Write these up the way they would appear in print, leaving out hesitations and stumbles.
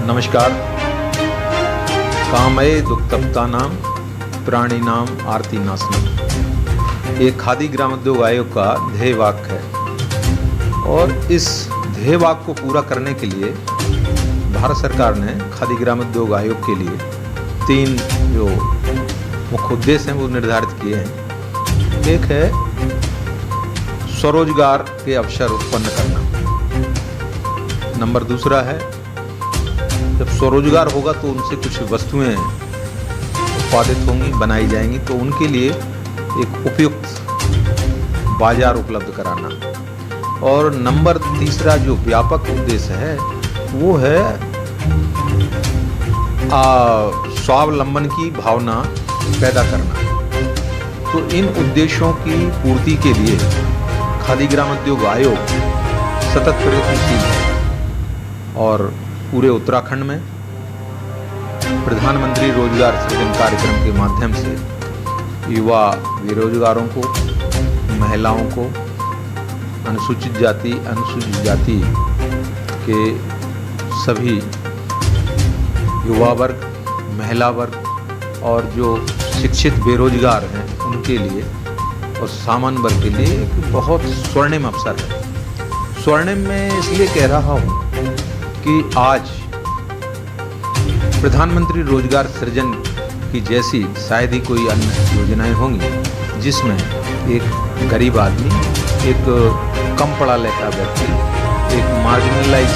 नमस्कार। कामये दुक्तप्तानां प्राणिनां आर्ति नाशनम, ये खादी ग्रामोद्योग आयोग का ध्येय वाक्य है। और इस ध्येय वाक्य को पूरा करने के लिए भारत सरकार ने खादी ग्रामोद्योग आयोग के लिए 3 जो मुख्य उद्देश्य हैं वो निर्धारित किए हैं। एक है स्वरोजगार के अवसर उत्पन्न करना। नंबर दूसरा है, जब स्वरोजगार होगा तो उनसे कुछ वस्तुएं उत्पादित होंगी, बनाई जाएंगी, तो उनके लिए एक उपयुक्त बाजार उपलब्ध कराना। और नंबर तीसरा जो व्यापक उद्देश्य है वो है स्वावलंबन की भावना पैदा करना। तो इन उद्देश्यों की पूर्ति के लिए खादी ग्रामोद्योग आयोग सतत प्रयत्नशील है और पूरे उत्तराखंड में प्रधानमंत्री रोजगार सृजन कार्यक्रम के माध्यम से युवा बेरोजगारों को, महिलाओं को, अनुसूचित जाति के सभी युवा वर्ग, महिला वर्ग और जो शिक्षित बेरोजगार हैं उनके लिए और सामान्य वर्ग के लिए एक बहुत स्वर्णिम अवसर है। स्वर्णिम में इसलिए कह रहा हूँ कि आज प्रधानमंत्री रोजगार सृजन की जैसी शायद ही कोई अन्य योजनाएं होंगी जिसमें एक गरीब आदमी, एक कम पढ़ा लिखा व्यक्ति, एक मार्जिनलाइज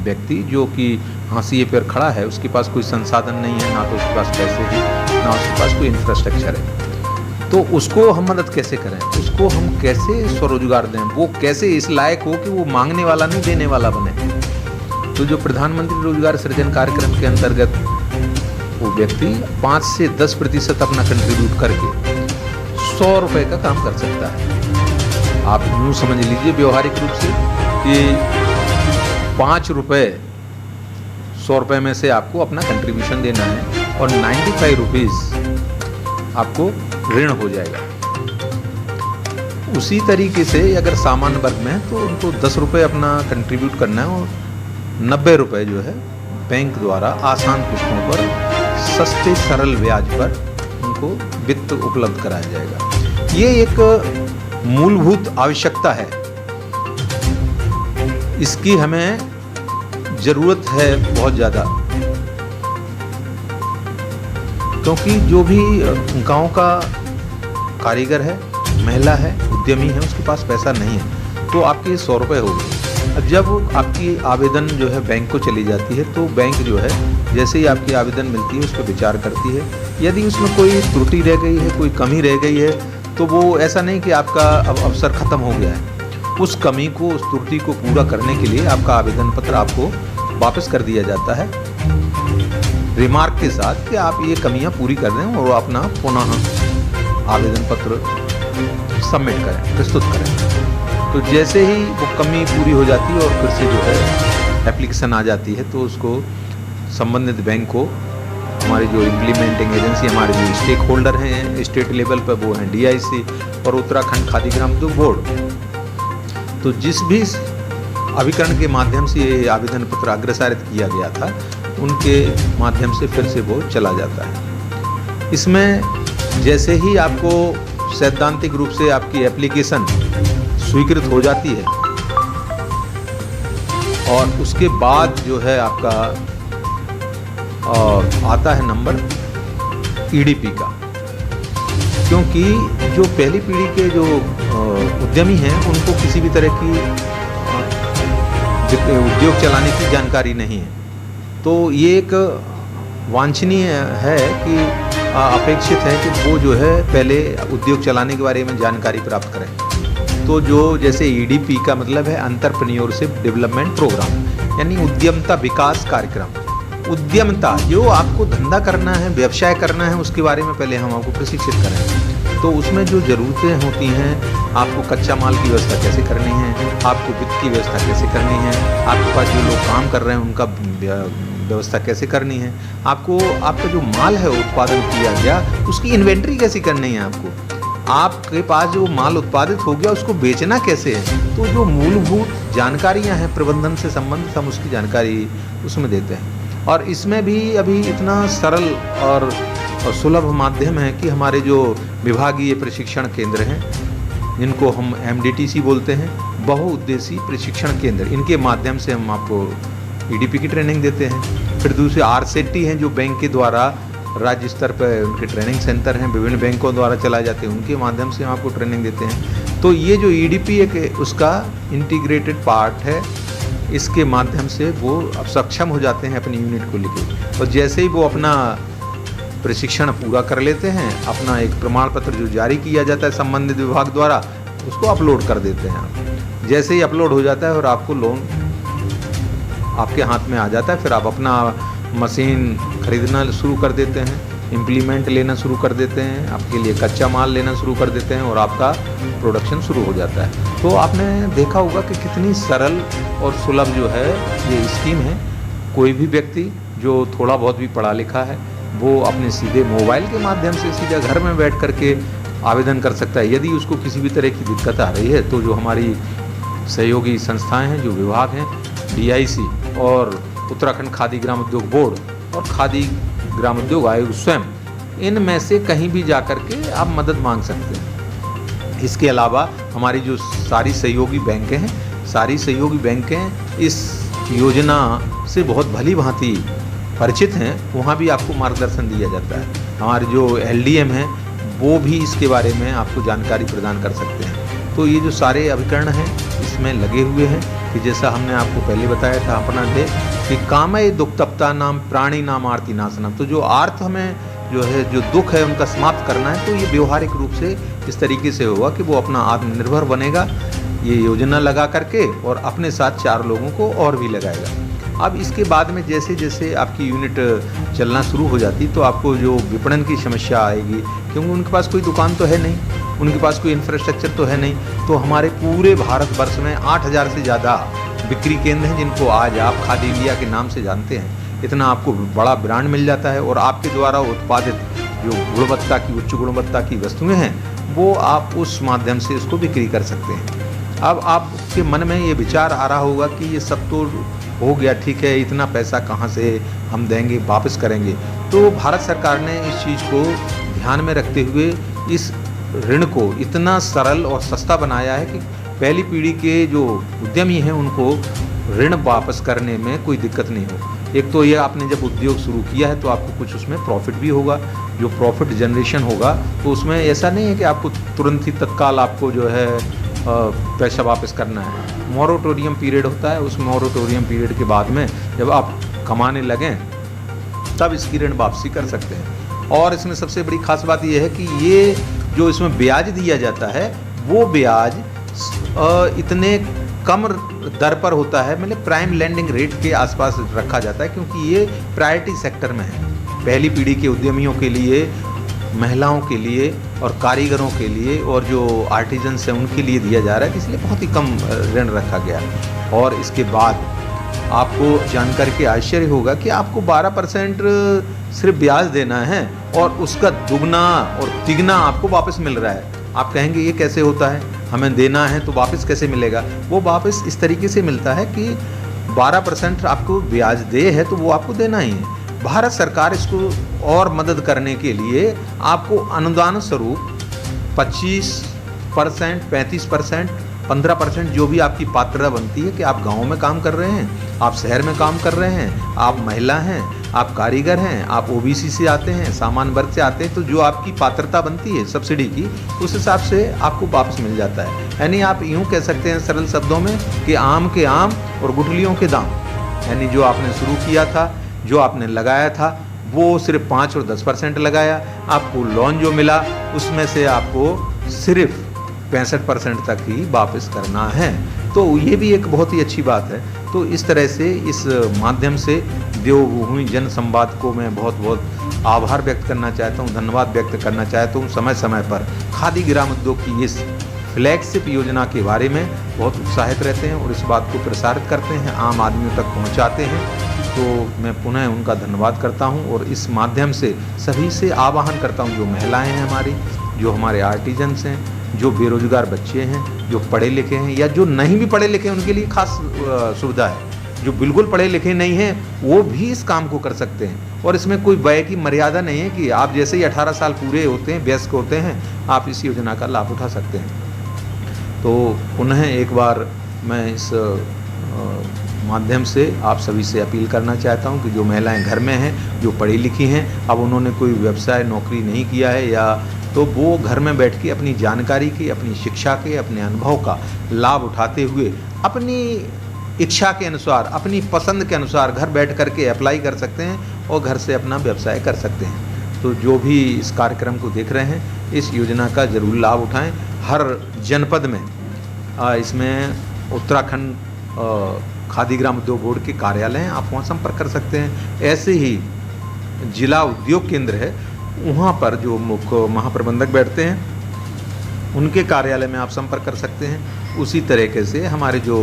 व्यक्ति जो कि हाशिए पर खड़ा है, उसके पास कोई संसाधन नहीं है, ना तो उसके पास पैसे हैं, ना उसके पास कोई इंफ्रास्ट्रक्चर है, तो उसको हम मदद कैसे करें, उसको हम कैसे स्वरोजगार दें, वो कैसे इस लायक हो कि वो मांगने वाला नहीं देने वाला बने। तो जो प्रधानमंत्री रोजगार सृजन कार्यक्रम के अंतर्गत वो व्यक्ति 5 से 10% अपना कंट्रीब्यूट करके 100 रुपये का काम कर सकता है। आप यूँ समझ लीजिए व्यवहारिक रूप से कि 5 रुपये 100 रुपये में से आपको अपना कंट्रीब्यूशन देना है और 95 रुपीज़ आपको ऋण हो जाएगा। उसी तरीके से अगर सामान्य वर्ग में है तो उनको 10 रुपये अपना कंट्रीब्यूट करना है और 90 रुपये जो है बैंक द्वारा आसान किस्तों पर सस्ते सरल ब्याज पर उनको वित्त उपलब्ध कराया जाएगा। ये एक मूलभूत आवश्यकता है, इसकी हमें ज़रूरत है बहुत ज़्यादा, क्योंकि जो भी गांव का कारीगर है, महिला है, उद्यमी है, उसके पास पैसा नहीं है तो आपके 100 रुपये हो गए। अब जब आपकी आवेदन जो है बैंक को चली जाती है तो बैंक जो है जैसे ही आपकी आवेदन मिलती है उस पर विचार करती है। यदि उसमें कोई त्रुटि रह गई है, कोई कमी रह गई है, तो वो ऐसा नहीं कि आपका अब अवसर ख़त्म हो गया है। उस कमी को, उस त्रुटि को पूरा करने के लिए आपका आवेदन पत्र आपको वापस कर दिया जाता है रिमार्क के साथ कि आप ये कमियां पूरी कर दें और अपना पुनः आवेदन पत्र सबमिट करें, प्रस्तुत करें। तो जैसे ही वो कमी पूरी हो जाती है और फिर से जो है एप्लीकेशन आ जाती है तो उसको संबंधित बैंक को, हमारी जो इम्प्लीमेंटिंग एजेंसी, हमारे जो स्टेक होल्डर हैं स्टेट लेवल पर वो हैं DIC और उत्तराखंड खादी ग्रामोद्योग बोर्ड, तो जिस भी अभिकरण के माध्यम से ये आवेदन पत्र अग्रसारित किया गया था उनके माध्यम से फिर से वो चला जाता है। इसमें जैसे ही आपको सैद्धांतिक रूप से आपकी एप्लीकेशन स्वीकृत हो जाती है और उसके बाद जो है आपका आता है नंबर EDP का, क्योंकि जो पहली पीढ़ी के जो उद्यमी हैं उनको किसी भी तरह की उद्योग चलाने की जानकारी नहीं है। तो ये एक वांछनीय है कि अपेक्षित है कि वो जो है पहले उद्योग चलाने के बारे में जानकारी प्राप्त करें। तो जो जैसे EDP का मतलब है एंटरप्रेन्योरशिप डेवलपमेंट प्रोग्राम, यानी उद्यमता विकास कार्यक्रम। उद्यमता, जो आपको धंधा करना है, व्यवसाय करना है, उसके बारे में पहले हम आपको प्रशिक्षित करें। तो उसमें जो ज़रूरतें होती हैं, आपको कच्चा माल की व्यवस्था कैसे करनी है, आपको वित्त की व्यवस्था कैसे करनी है, आपके पास जो लोग काम कर रहे हैं उनका व्यवस्था कैसे करनी है, आपको आपका जो माल है उत्पादन किया गया उसकी इन्वेंट्री कैसी करनी है आपको, आपके पास जो माल उत्पादित हो गया उसको बेचना कैसे है। तो जो मूलभूत जानकारियां हैं प्रबंधन से संबंधित, हम उसकी जानकारी उसमें देते हैं। और इसमें भी अभी इतना सरल और सुलभ माध्यम है कि हमारे जो विभागीय प्रशिक्षण केंद्र हैं, जिनको हम MDTC बोलते हैं, बहुउद्देशीय प्रशिक्षण केंद्र, इनके माध्यम से हम आपको EDP की ट्रेनिंग देते हैं। फिर दूसरे RCT हैं जो बैंक के द्वारा राज्य स्तर पर उनके ट्रेनिंग सेंटर हैं, विभिन्न बैंकों द्वारा चलाए जाते हैं, उनके माध्यम से हम आपको ट्रेनिंग देते हैं। तो ये जो EDP एक उसका इंटीग्रेटेड पार्ट है, इसके माध्यम से वो अब सक्षम हो जाते हैं अपनी यूनिट को लेकर। और जैसे ही वो अपना प्रशिक्षण पूरा कर लेते हैं, अपना एक प्रमाण पत्र जो जारी किया जाता है संबंधित विभाग द्वारा, उसको अपलोड कर देते हैं आप। जैसे ही अपलोड हो जाता है और आपको लोन आपके हाथ में आ जाता है, फिर आप अपना मशीन खरीदना शुरू कर देते हैं, इम्प्लीमेंट लेना शुरू कर देते हैं, आपके लिए कच्चा माल लेना शुरू कर देते हैं और आपका प्रोडक्शन शुरू हो जाता है। तो आपने देखा होगा कि कितनी सरल और सुलभ जो है ये स्कीम है। कोई भी व्यक्ति जो थोड़ा बहुत भी पढ़ा लिखा है वो अपने सीधे मोबाइल के माध्यम से सीधा घर में बैठ करके आवेदन कर सकता है। यदि उसको किसी भी तरह की दिक्कत आ रही है तो जो हमारी सहयोगी संस्थाएं हैं, जो विभाग हैं, DIC और उत्तराखंड खादी ग्राम उद्योग बोर्ड और खादी ग्राम उद्योग आयोग स्वयं, इनमें से कहीं भी जा कर के आप मदद मांग सकते हैं। इसके अलावा हमारी जो सारी सहयोगी बैंकें हैं, सारी सहयोगी बैंकें इस योजना से बहुत भली भांति परिचित हैं, वहाँ भी आपको मार्गदर्शन दिया जाता है। हमारे जो LDM हैं वो भी इसके बारे में आपको जानकारी प्रदान कर सकते हैं। तो ये जो सारे अभिकरण हैं इसमें लगे हुए हैं कि जैसा हमने आपको पहले बताया था अपना दे कि कामय दुख तप्ता नाम प्राणी नाम आरती नाशनम। तो जो आर्थ हमें जो है, जो दुख है उनका समाप्त करना है, तो ये व्यवहारिक रूप से इस तरीके से होगा कि वो अपना आत्मनिर्भर बनेगा ये योजना लगा करके, और अपने साथ 4 लोगों को और भी लगाएगा। अब इसके बाद में जैसे जैसे आपकी यूनिट चलना शुरू हो जाती तो आपको जो विपणन की समस्या आएगी, क्योंकि उनके पास कोई दुकान तो है नहीं, उनके पास कोई इंफ्रास्ट्रक्चर तो है नहीं। तो हमारे पूरे भारतवर्ष में 8000 से ज़्यादा बिक्री केंद्र हैं जिनको आज आप खादी इंडिया के नाम से जानते हैं। इतना आपको बड़ा ब्रांड मिल जाता है और आपके द्वारा उत्पादित जो गुणवत्ता की, उच्च गुणवत्ता की वस्तुएं हैं वो आप उस माध्यम से इसको बिक्री कर सकते हैं। अब आपके मन में ये विचार आ रहा होगा कि ये सब तो हो गया, ठीक है, इतना पैसा कहाँ से हम देंगे, वापस करेंगे। तो भारत सरकार ने इस चीज़ को ध्यान में रखते हुए इस ऋण को इतना सरल और सस्ता बनाया है कि पहली पीढ़ी के जो उद्यमी हैं उनको ऋण वापस करने में कोई दिक्कत नहीं हो। एक तो ये आपने जब उद्योग शुरू किया है तो आपको कुछ उसमें प्रॉफिट भी होगा, जो प्रॉफिट जनरेशन होगा तो उसमें ऐसा नहीं है कि आपको तुरंत ही तत्काल आपको जो है पैसा वापस करना है। मोरेटोरियम पीरियड होता है, उस मोरेटोरियम पीरियड के बाद में जब आप कमाने लगें तब इसकी ऋण वापसी कर सकते हैं। और इसमें सबसे बड़ी खास बात यह है कि ये जो इसमें ब्याज दिया जाता है वो ब्याज इतने कम दर पर होता है, मतलब प्राइम लैंडिंग रेट के आसपास रखा जाता है, क्योंकि ये प्रायोरिटी सेक्टर में है। पहली पीढ़ी के उद्यमियों के लिए, महिलाओं के लिए और कारीगरों के लिए और जो आर्टिजन्स हैं उनके लिए दिया जा रहा है, इसलिए बहुत ही कम ऋण रखा गया। और इसके बाद आपको जानकर के आश्चर्य होगा कि आपको 12% सिर्फ ब्याज देना है और उसका दुगना और तिगना आपको वापस मिल रहा है। आप कहेंगे ये कैसे होता है, हमें देना है तो वापस कैसे मिलेगा? वो वापस इस तरीके से मिलता है कि 12% आपको ब्याज दे है तो वो आपको देना ही है। भारत सरकार इसको और मदद करने के लिए आपको अनुदान स्वरूप 25%, 35%, 15% जो भी आपकी पात्रता बनती है कि आप गांव में काम कर रहे हैं, आप शहर में काम कर रहे हैं, आप महिला हैं, आप कारीगर हैं, आप OBC से आते हैं, सामान्य वर्ग से आते हैं, तो जो आपकी पात्रता बनती है सब्सिडी की, उस हिसाब से आपको वापस मिल जाता है। यानी आप यूँ कह सकते हैं सरल शब्दों में कि आम के आम और गुठलियों के दाम। यानी जो आपने शुरू किया था, जो आपने लगाया था, वो सिर्फ 5 और 10% लगाया, आपको लोन जो मिला उसमें से आपको सिर्फ 65% तक ही वापस करना है। तो ये भी एक बहुत ही अच्छी बात है। तो इस तरह से इस माध्यम से देवभूमि जन संवाद को मैं बहुत बहुत आभार व्यक्त करना चाहता हूँ, धन्यवाद व्यक्त करना चाहता हूँ। समय समय पर खादी ग्राम उद्योग की इस फ्लैगशिप योजना के बारे में बहुत उत्साहित रहते हैं और इस बात को प्रसारित करते हैं, आम आदमियों तक पहुँचाते हैं। तो मैं पुनः उनका धन्यवाद करता हूं और इस माध्यम से सभी से आह्वान करता हूं, जो महिलाएं हैं हमारी, जो हमारे आर्टिजन्स हैं, जो बेरोजगार बच्चे हैं, जो पढ़े लिखे हैं या जो नहीं भी पढ़े लिखे हैं, उनके लिए खास सुविधा है। जो बिल्कुल पढ़े लिखे नहीं हैं वो भी इस काम को कर सकते हैं, और इसमें कोई वय की मर्यादा नहीं है कि आप जैसे ही 18 साल पूरे होते हैं, वयस्क होते हैं, आप इस योजना का लाभ उठा सकते हैं। तो पुनः एक बार मैं इस माध्यम से आप सभी से अपील करना चाहता हूं कि जो महिलाएं घर में हैं, जो पढ़ी लिखी हैं, अब उन्होंने कोई व्यवसाय नौकरी नहीं किया है या तो वो घर में बैठ के अपनी जानकारी की, अपनी शिक्षा के, अपने अनुभव का लाभ उठाते हुए अपनी इच्छा के अनुसार, अपनी पसंद के अनुसार घर बैठ करके अप्लाई कर सकते हैं और घर से अपना व्यवसाय कर सकते हैं। तो जो भी इस कार्यक्रम को देख रहे हैं, इस योजना का ज़रूर लाभ उठाएं। हर जनपद में इसमें उत्तराखंड खादी ग्राम उद्योग बोर्ड के कार्यालय हैं, आप वहाँ संपर्क कर सकते हैं। ऐसे ही जिला उद्योग केंद्र है, वहाँ पर जो मुख्य महाप्रबंधक बैठते हैं उनके कार्यालय में आप संपर्क कर सकते हैं। उसी तरीके से हमारे जो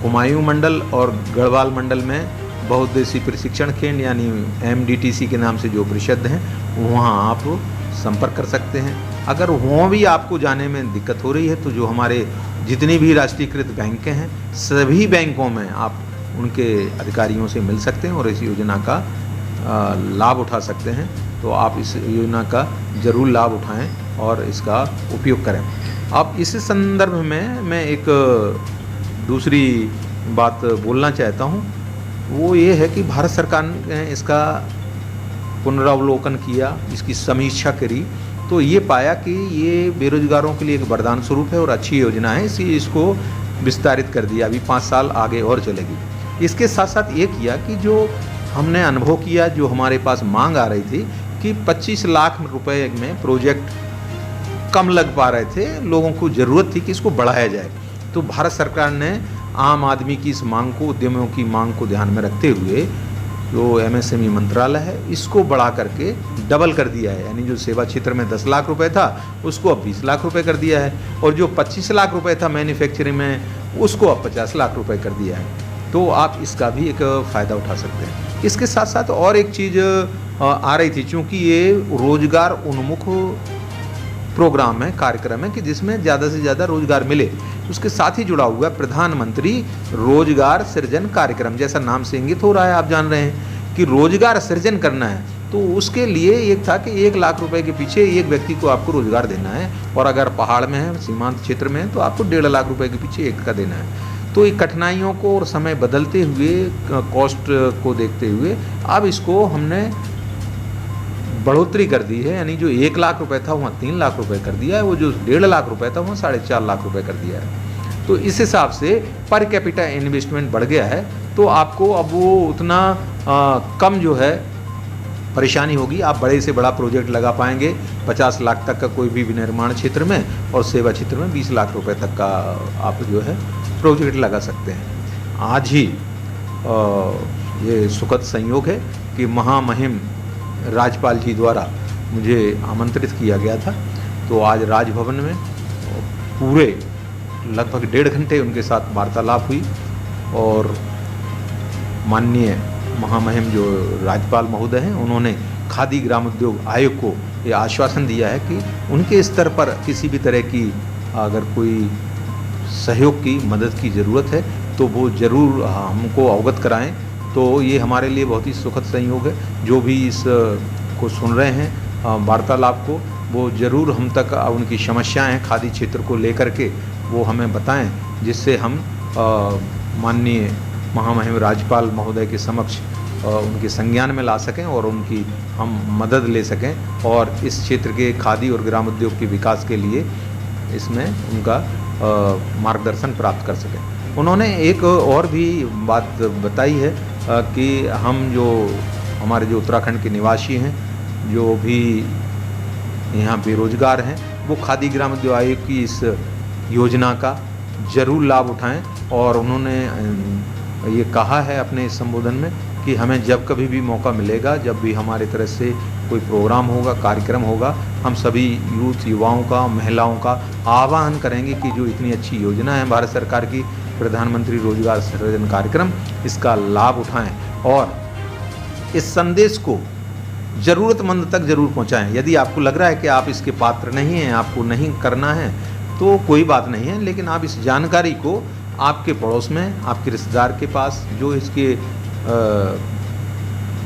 हुमायूं मंडल और गढ़वाल मंडल में बहुउद्देशीय प्रशिक्षण केंद्र यानी MDTC के नाम से जो परिषद हैं, वहाँ आप संपर्क कर सकते हैं। अगर वहाँ भी आपको जाने में दिक्कत हो रही है तो जो हमारे जितनी भी राष्ट्रीयकृत बैंकें हैं, सभी बैंकों में आप उनके अधिकारियों से मिल सकते हैं और इस योजना का लाभ उठा सकते हैं। तो आप इस योजना का ज़रूर लाभ उठाएं और इसका उपयोग करें। अब इस संदर्भ में मैं एक दूसरी बात बोलना चाहता हूँ, वो ये है कि भारत सरकार ने इसका पुनरावलोकन किया, इसकी समीक्षा करी, तो ये पाया कि ये बेरोजगारों के लिए एक वरदान स्वरूप है और अच्छी योजना है, इसलिए इसको विस्तारित कर दिया। अभी 5 साल आगे और चलेगी। इसके साथ साथ ये किया कि जो हमने अनुभव किया, जो हमारे पास मांग आ रही थी कि 25 लाख रुपए में प्रोजेक्ट कम लग पा रहे थे, लोगों को ज़रूरत थी कि इसको बढ़ाया जाए। तो भारत सरकार ने आम आदमी की इस मांग को, उद्यमियों की मांग को ध्यान में रखते हुए जो MSME मंत्रालय है, इसको बढ़ा करके डबल कर दिया है। यानी जो सेवा क्षेत्र में 10 लाख रुपए था, उसको अब 20 लाख रुपए कर दिया है, और जो 25 लाख रुपए था मैन्युफैक्चरिंग में, उसको अब 50 लाख रुपए कर दिया है। तो आप इसका भी एक फ़ायदा उठा सकते हैं। इसके साथ साथ और एक चीज़ आ रही थी, चूँकि ये रोजगार उन्मुख प्रोग्राम है, कार्यक्रम है कि जिसमें ज़्यादा से ज़्यादा रोजगार मिले, उसके साथ ही जुड़ा हुआ प्रधानमंत्री रोजगार सृजन कार्यक्रम, जैसा नाम से इंगित हो रहा है, आप जान रहे हैं कि रोजगार सृजन करना है। तो उसके लिए एक था कि 1 लाख रुपए के पीछे एक व्यक्ति को आपको रोजगार देना है, और अगर पहाड़ में है, सीमांत क्षेत्र में है, तो आपको 1.5 लाख रुपए के पीछे एक का देना है। तो ये कठिनाइयों को और समय बदलते हुए, कॉस्ट को देखते हुए अब इसको हमने बढ़ोतरी कर दी है। यानी जो 1 लाख रुपए था वहाँ 3 लाख रुपए कर दिया है, वो जो 1.5 लाख रुपए था वहाँ 4.5 लाख रुपए कर दिया है। तो इस हिसाब से पर कैपिटा इन्वेस्टमेंट बढ़ गया है। तो आपको अब वो उतना कम जो है परेशानी होगी, आप बड़े से बड़ा प्रोजेक्ट लगा पाएंगे। 50 लाख तक का कोई भी विनिर्माण क्षेत्र में, और सेवा क्षेत्र में 20 लाख रुपए तक का आप जो है प्रोजेक्ट लगा सकते हैं। आज ही ये सुखद संयोग है कि महामहिम राज्यपाल जी द्वारा मुझे आमंत्रित किया गया था। तो आज राजभवन में पूरे लगभग 1.5 घंटे उनके साथ वार्तालाप हुई, और माननीय महामहिम जो राज्यपाल महोदय हैं, उन्होंने खादी ग्राम उद्योग आयोग को ये आश्वासन दिया है कि उनके स्तर पर किसी भी तरह की अगर कोई सहयोग की, मदद की ज़रूरत है तो वो ज़रूर हमको अवगत कराएं। तो ये हमारे लिए बहुत ही सुखद संयोग है। जो भी इस को सुन रहे हैं वार्तालाप को, वो ज़रूर हम तक उनकी समस्याएं हैं खादी क्षेत्र को लेकर के वो हमें बताएं, जिससे हम माननीय महामहिम राज्यपाल महोदय के समक्ष उनके संज्ञान में ला सकें और उनकी हम मदद ले सकें, और इस क्षेत्र के खादी और ग्राम उद्योग के विकास के लिए इसमें उनका मार्गदर्शन प्राप्त कर सकें। उन्होंने एक और भी बात बताई है कि हम जो हमारे जो उत्तराखंड के निवासी हैं, जो भी यहाँ बेरोजगार हैं, वो खादी ग्राम उद्योग आयोग की इस योजना का ज़रूर लाभ उठाएं। और उन्होंने ये कहा है अपने इस संबोधन में कि हमें जब कभी भी मौका मिलेगा, जब भी हमारे तरफ से कोई प्रोग्राम होगा, कार्यक्रम होगा, हम सभी युवाओं का, महिलाओं का आह्वान करेंगे कि जो इतनी अच्छी योजना है भारत सरकार की, प्रधानमंत्री रोजगार सृजन कार्यक्रम, इसका लाभ उठाएं और इस संदेश को ज़रूरतमंद तक ज़रूर पहुंचाएं। यदि आपको लग रहा है कि आप इसके पात्र नहीं हैं, आपको नहीं करना है, तो कोई बात नहीं है, लेकिन आप इस जानकारी को आपके पड़ोस में, आपके रिश्तेदार के पास, जो इसके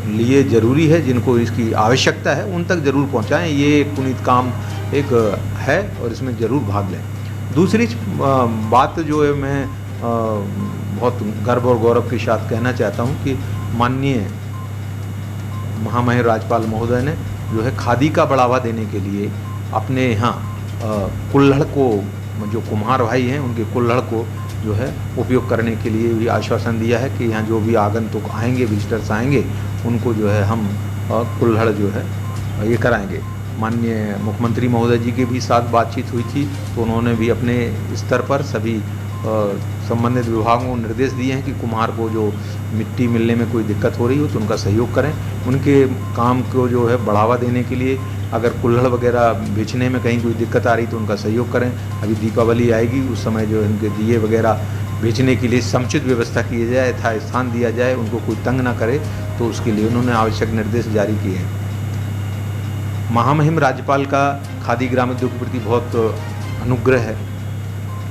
लिए ज़रूरी है, जिनको इसकी आवश्यकता है, उन तक ज़रूर पहुंचाएं। ये एक पुनीत काम एक है और इसमें ज़रूर भाग लें। दूसरी बात जो है मैं बहुत गर्व और गौरव के साथ कहना चाहता हूं कि माननीय महामहिम राज्यपाल महोदय ने जो है खादी का बढ़ावा देने के लिए अपने यहाँ कुल्हड़ को, जो कुम्हार भाई हैं उनके कुल्हड़ को जो है उपयोग करने के लिए भी आश्वासन दिया है कि यहाँ जो भी आगंतुक आएंगे, विजिटर्स आएंगे, उनको जो है हम कुल्हड़ जो है ये कराएंगे। माननीय मुख्यमंत्री महोदय जी के भी साथ बातचीत हुई थी, तो उन्होंने भी अपने स्तर पर सभी संबंधित विभागों को निर्देश दिए हैं कि कुम्हार को जो मिट्टी मिलने में कोई दिक्कत हो रही हो तो उनका सहयोग करें। उनके काम को जो है बढ़ावा देने के लिए अगर कुल्हड़ वगैरह बेचने में कहीं कोई दिक्कत आ रही तो उनका सहयोग करें। अभी दीपावली आएगी, उस समय जो इनके दिए वगैरह बेचने के लिए समुचित व्यवस्था की जाए, यथा स्थान दिया जाए, उनको कोई तंग ना करे, तो उसके लिए उन्होंने आवश्यक निर्देश जारी किए हैं। महामहिम राज्यपाल का खादी ग्रामोद्योग के प्रति बहुत अनुग्रह है।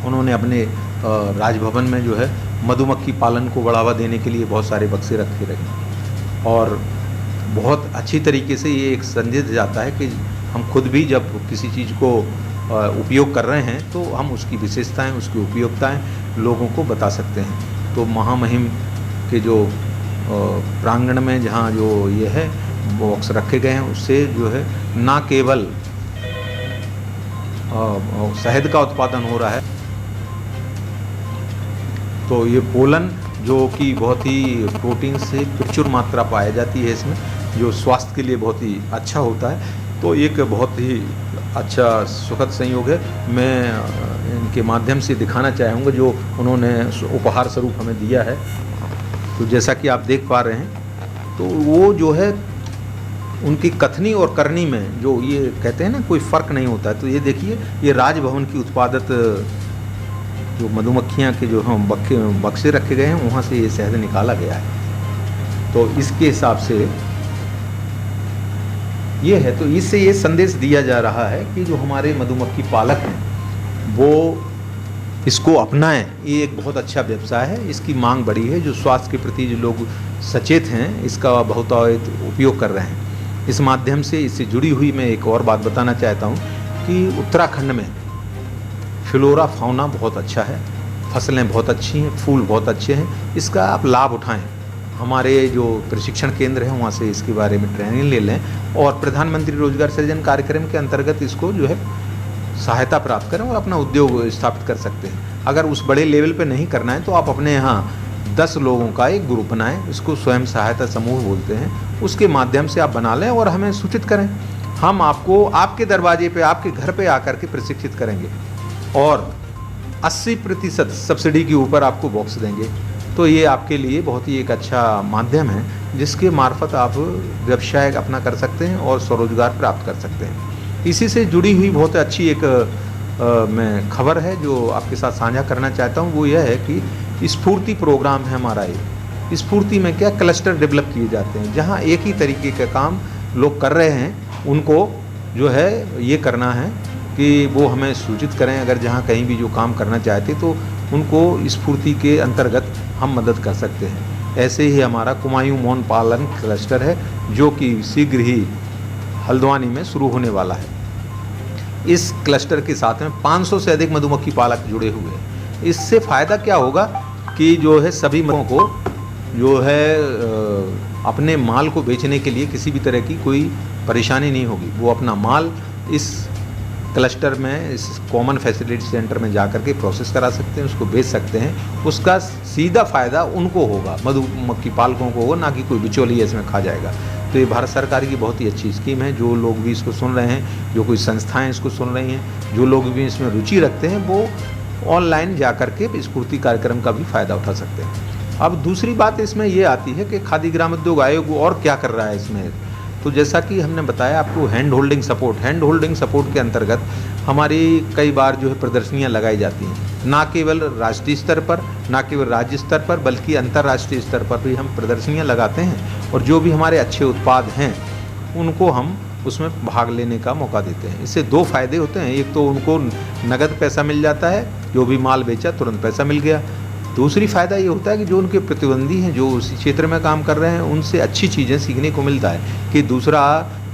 उन्होंने अपने राजभवन में जो है मधुमक्खी पालन को बढ़ावा देने के लिए बहुत सारे बक्से रखे रहे और बहुत अच्छी तरीके से ये एक संदेश जाता है कि हम खुद भी जब किसी चीज़ को उपयोग कर रहे हैं तो हम उसकी विशेषताएं, उसकी उपयोगिताएं लोगों को बता सकते हैं। तो महामहिम के जो प्रांगण में जहाँ जो ये है बॉक्स रखे गए हैं, उससे जो है ना केवल शहद का उत्पादन हो रहा है, तो ये पोलन जो कि बहुत ही प्रोटीन से प्रचुर मात्रा पाई जाती है इसमें, जो स्वास्थ्य के लिए बहुत ही अच्छा होता है, तो एक बहुत ही अच्छा सुखद संयोग है। मैं इनके माध्यम से दिखाना चाहूँगा जो उन्होंने उपहार स्वरूप हमें दिया है। तो जैसा कि आप देख पा रहे हैं, तो वो जो है उनकी कथनी और करनी में जो ये कहते हैं ना, कोई फ़र्क नहीं होता है। तो ये देखिए, ये राजभवन की उत्पादित जो मधुमक्खियाँ के जो हम बक्से रखे गए हैं, वहाँ से ये शहद निकाला गया है। तो इसके हिसाब से ये है, तो इससे ये संदेश दिया जा रहा है कि जो हमारे मधुमक्खी पालक हैं वो इसको अपनाएं। ये एक बहुत अच्छा व्यवसाय है, इसकी मांग बढ़ी है। जो स्वास्थ्य के प्रति जो लोग सचेत हैं, इसका बहुत उपयोग कर रहे हैं। इस माध्यम से इससे जुड़ी हुई मैं एक और बात बताना चाहता हूँ कि उत्तराखंड में फ्लोरा फाउना बहुत अच्छा है, फसलें बहुत अच्छी हैं, फूल बहुत अच्छे हैं, इसका आप लाभ उठाएं। हमारे जो प्रशिक्षण केंद्र हैं वहाँ से इसके बारे में ट्रेनिंग ले लें और प्रधानमंत्री रोजगार सृजन कार्यक्रम के अंतर्गत इसको जो है सहायता प्राप्त करें और अपना उद्योग स्थापित कर सकते हैं। अगर उस बड़े लेवल पे नहीं करना है तो आप अपने यहाँ 10 लोगों का एक ग्रुप बनाएं, इसको स्वयं सहायता समूह बोलते हैं, उसके माध्यम से आप बना लें और हमें सूचित करें। हम आपको आपके दरवाजे पे, आपके घर पे आकर के प्रशिक्षित करेंगे और 80% सब्सिडी के ऊपर आपको बॉक्स देंगे। तो ये आपके लिए बहुत ही एक अच्छा माध्यम है जिसके मार्फत आप व्यवसाय अपना कर सकते हैं और स्वरोजगार प्राप्त कर सकते हैं। इसी से जुड़ी हुई बहुत अच्छी एक मैं खबर है जो आपके साथ साझा करना चाहता हूँ। वो यह है कि स्फूर्ति प्रोग्राम है हमारा। ये स्फूर्ति में क्या क्लस्टर डेवलप किए जाते हैं, जहाँ एक ही तरीके का काम लोग कर रहे हैं, उनको जो है ये करना है कि वो हमें सूचित करें। अगर जहाँ कहीं भी जो काम करना चाहते तो उनको स्फूर्ति के अंतर्गत हम मदद कर सकते हैं। ऐसे ही हमारा कुमायूं मौन पालन क्लस्टर है जो कि शीघ्र ही हल्द्वानी में शुरू होने वाला है। इस क्लस्टर के साथ में 500 से अधिक मधुमक्खी पालक जुड़े हुए हैं। इससे फ़ायदा क्या होगा कि जो है सभी लोगों को जो है अपने माल को बेचने के लिए किसी भी तरह की कोई परेशानी नहीं होगी। वो अपना माल इस क्लस्टर में, इस कॉमन फैसिलिटी सेंटर में जा कर के प्रोसेस करा सकते हैं, उसको बेच सकते हैं। उसका सीधा फ़ायदा उनको होगा, मधुमक्खी पालकों को होगा, ना कि कोई बिचौलिया इसमें खा जाएगा। तो ये भारत सरकार की बहुत ही अच्छी स्कीम है। जो लोग भी इसको सुन रहे हैं, जो कोई संस्थाएं इसको सुन रही हैं, जो लोग भी इसमें रुचि रखते हैं, वो ऑनलाइन जा कर के स्फूर्ति कार्यक्रम का भी फ़ायदा उठा सकते हैं। अब दूसरी बात इसमें ये आती है कि खादी ग्रामोद्योग आयोग और क्या कर रहा है इसमें। तो जैसा कि हमने बताया आपको, हैंड होल्डिंग सपोर्ट के अंतर्गत हमारी कई बार जो है प्रदर्शनियां लगाई जाती हैं, ना केवल राष्ट्रीय स्तर पर, ना केवल राज्य स्तर पर, बल्कि अंतर्राष्ट्रीय स्तर पर भी हम प्रदर्शनियां लगाते हैं। और जो भी हमारे अच्छे उत्पाद हैं उनको हम उसमें भाग लेने का मौका देते हैं। इससे दो फायदे होते हैं, एक तो उनको नगद पैसा मिल जाता है, जो भी माल बेचा तुरंत पैसा मिल गया। दूसरी फ़ायदा ये होता है कि जो उनके प्रतिद्वंदी हैं, जो उसी क्षेत्र में काम कर रहे हैं, उनसे अच्छी चीज़ें सीखने को मिलता है कि दूसरा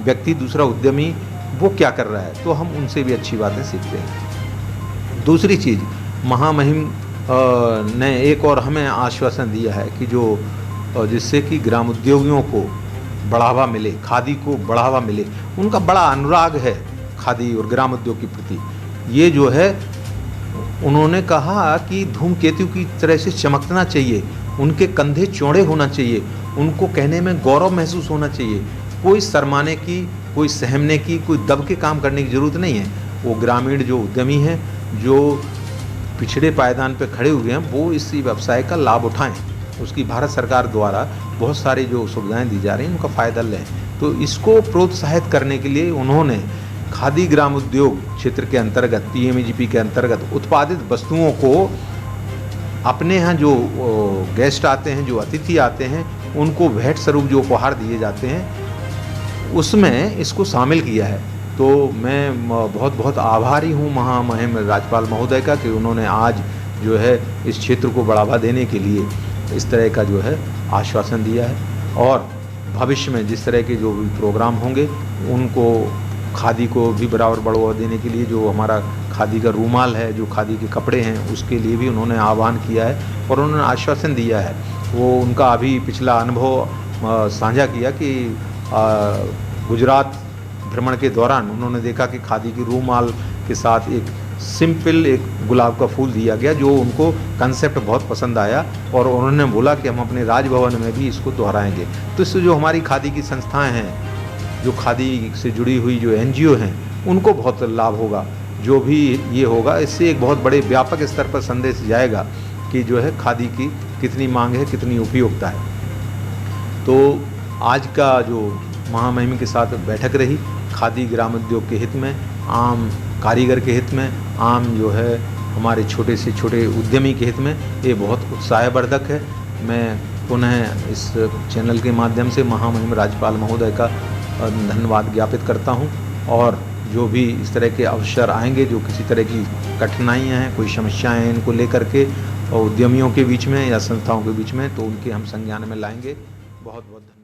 व्यक्ति, दूसरा उद्यमी वो क्या कर रहा है, तो हम उनसे भी अच्छी बातें सीखते हैं। दूसरी चीज़, महामहिम ने एक और हमें आश्वासन दिया है कि जो जिससे कि ग्राम उद्योगियों को बढ़ावा मिले, खादी को बढ़ावा मिले। उनका बड़ा अनुराग है खादी और ग्राम उद्योग के प्रति। ये जो है, उन्होंने कहा कि धूमकेतु की तरह से चमकना चाहिए, उनके कंधे चौड़े होना चाहिए, उनको कहने में गौरव महसूस होना चाहिए। कोई शर्माने की, कोई सहमने की, कोई दब के काम करने की ज़रूरत नहीं है। वो ग्रामीण जो उद्यमी हैं, जो पिछड़े पायदान पर खड़े हुए हैं, वो इस व्यवसाय का लाभ उठाएं। उसकी भारत सरकार द्वारा बहुत सारी जो सुविधाएं दी जा रही हैं, उनका फ़ायदा लें। तो इसको प्रोत्साहित करने के लिए उन्होंने खादी ग्राम उद्योग क्षेत्र के अंतर्गत, पीएमईजीपी के अंतर्गत उत्पादित वस्तुओं को अपने यहाँ जो गेस्ट आते हैं, जो अतिथि आते हैं, उनको भेंट स्वरूप जो उपहार दिए जाते हैं, उसमें इसको शामिल किया है। तो मैं बहुत बहुत आभारी हूँ महामहिम राज्यपाल महोदय का कि उन्होंने आज जो है इस क्षेत्र को बढ़ावा देने के लिए इस तरह का जो है आश्वासन दिया है। और भविष्य में जिस तरह के जो भी प्रोग्राम होंगे, उनको खादी को भी बराबर बढ़ावा देने के लिए जो हमारा खादी का रूमाल है, जो खादी के कपड़े हैं, उसके लिए भी उन्होंने आह्वान किया है और उन्होंने आश्वासन दिया है। वो उनका अभी पिछला अनुभव साझा किया कि गुजरात भ्रमण के दौरान उन्होंने देखा कि खादी की रूमाल के साथ एक सिंपल एक गुलाब का फूल दिया गया, जो उनको कंसेप्ट बहुत पसंद आया और उन्होंने बोला कि हम अपने राजभवन में भी इसको दोहराएंगे। तो इससे जो हमारी खादी की संस्थाएं हैं, जो खादी से जुड़ी हुई जो एनजीओ हैं, उनको बहुत लाभ होगा। जो भी ये होगा, इससे एक बहुत बड़े व्यापक स्तर पर संदेश जाएगा कि जो है खादी की कितनी मांग है, कितनी उपयोगिता है। तो आज का जो महामहिम के साथ बैठक रही, खादी ग्राम उद्योग के हित में, आम कारीगर के हित में, आम जो है हमारे छोटे से छोटे उद्यमी के हित में, ये बहुत उत्साहवर्धक है। मैं पुनः इस चैनल के माध्यम से महामहिम राज्यपाल महोदय का धन्यवाद ज्ञापित करता हूं। और जो भी इस तरह के अवसर आएंगे, जो किसी तरह की कठिनाइयां हैं, कोई समस्याएं हैं, इनको लेकर के और उद्यमियों के बीच में या संस्थाओं के बीच में, तो उनके हम संज्ञान में लाएंगे। बहुत बहुत धन्यवाद।